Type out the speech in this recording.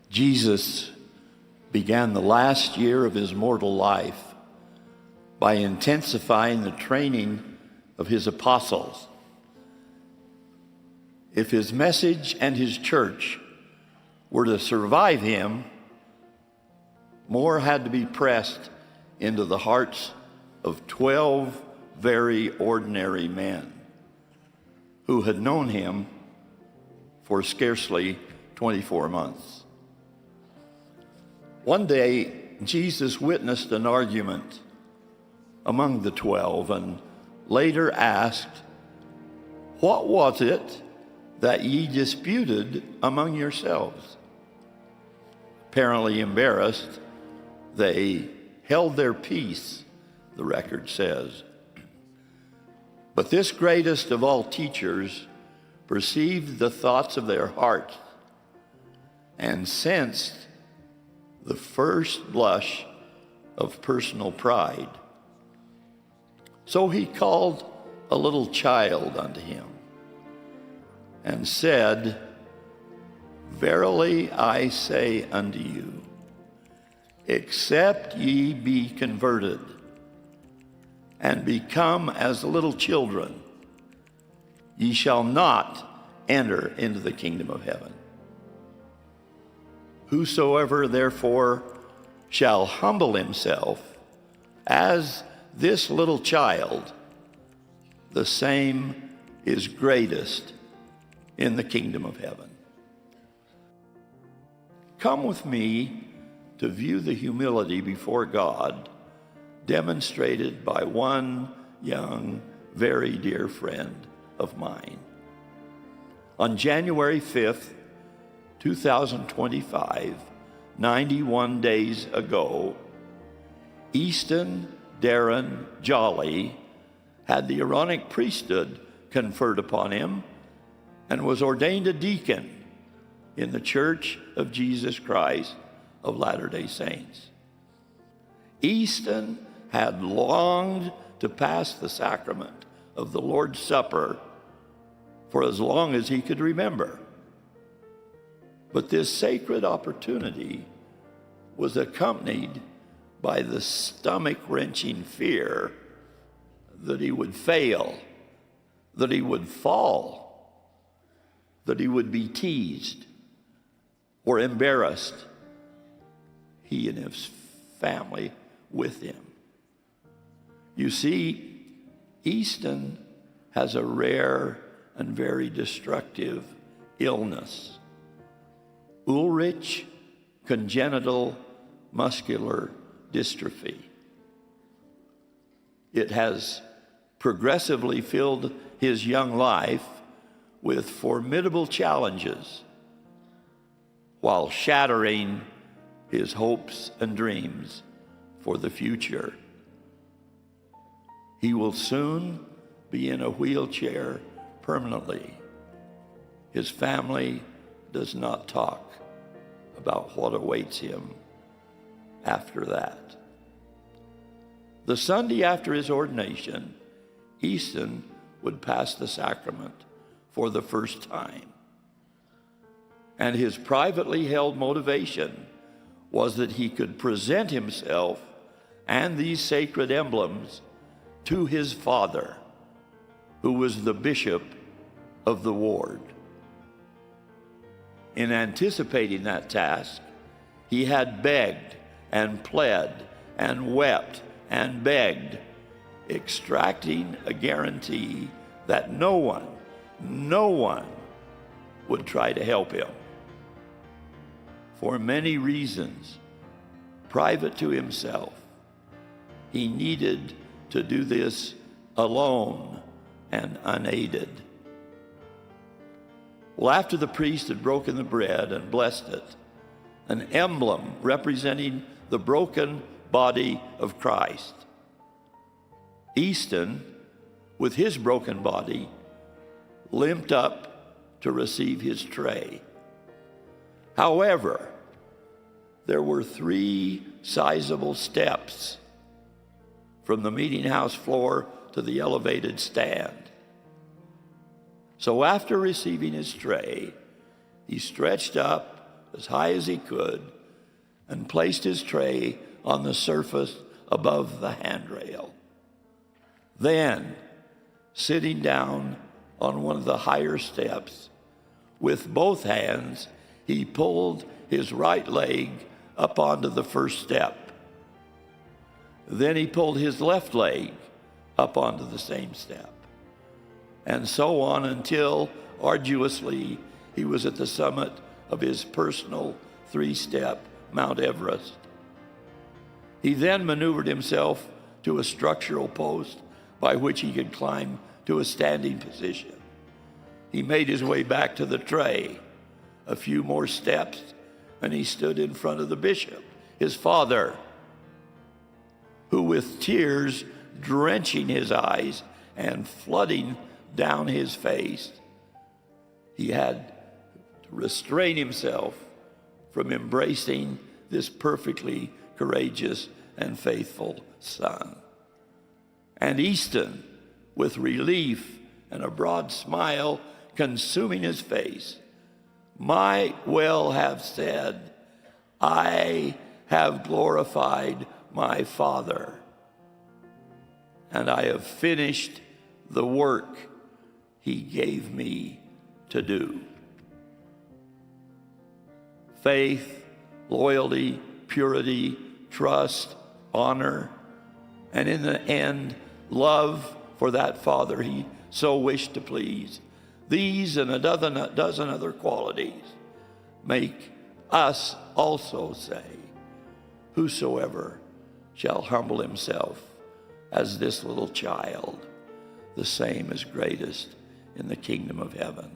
Jesus began the last year of his mortal life by intensifying the training of his apostles. If his message and his church were to survive him, more had to be pressed into the hearts of 12 very ordinary men who had known him for scarcely 24 months. One day, Jesus witnessed an argument among the 12 and later asked, "What was it that ye disputed among yourselves?" Apparently embarrassed, they held their peace, the record says. But this greatest of all teachers perceived the thoughts of their hearts and sensed the first blush of personal pride. So he called a little child unto him and said, "Verily I say unto you, except ye be converted and become as little children, ye shall not enter into the kingdom of heaven. Whosoever therefore shall humble himself as this little child, the same is greatest in the kingdom of heaven." Come with me to view the humility before God demonstrated by one young, very dear friend of mine. On January 5th, 2025, 91 days ago, Easton Jolley had the Aaronic priesthood conferred upon him and was ordained a deacon in the Church of Jesus Christ of Latter-day Saints. Easton had longed to pass the sacrament of the Lord's Supper for as long as he could remember. But this sacred opportunity was accompanied by the stomach-wrenching fear that he would fail, that he would fall, that he would be teased or embarrassed, he and his family with him. You see, Easton has a rare and very destructive illness, Ullrich congenital muscular dystrophy. It has progressively filled his young life with formidable challenges while shattering his hopes and dreams for the future. He will soon be in a wheelchair permanently. His family does not talk about what awaits him after that. The Sunday after his ordination, Easton would pass the sacrament for the first time. And his privately held motivation was that he could present himself and these sacred emblems to his father, who was the bishop of the ward. In anticipating that task, he had begged and pled and wept and begged, extracting a guarantee that no one would try to help him. For many reasons, private to himself, he needed to do this alone and unaided. Well, after the priest had broken the bread and blessed it, an emblem representing the broken body of Christ, Easton, with his broken body, limped up to receive his tray. However, there were 3 sizable steps from the meeting house floor to the elevated stand. So after receiving his tray, he stretched up as high as he could and placed his tray on the surface above the handrail. Then, sitting down on one of the higher steps, with both hands, he pulled his right leg up onto the first step. Then he pulled his left leg up onto the same step. And so on until, arduously, he was at the summit of his personal 3-step Mount Everest. He then maneuvered himself to a structural post by which he could climb to a standing position. He made his way back to the tray. A few more steps, and he stood in front of the bishop, his father, who, with tears drenching his eyes and flooding down his face, he had to restrain himself from embracing this perfectly courageous and faithful son. And Easton, with relief and a broad smile consuming his face, might well have said, "I have glorified my Father, and I have finished the work he gave me to do." Faith, loyalty, purity, trust, honor, and in the end, love for that Father he so wished to please. These and a dozen other qualities make us also say, "Whosoever shall humble himself as this little child, the same is greatest in the kingdom of heaven."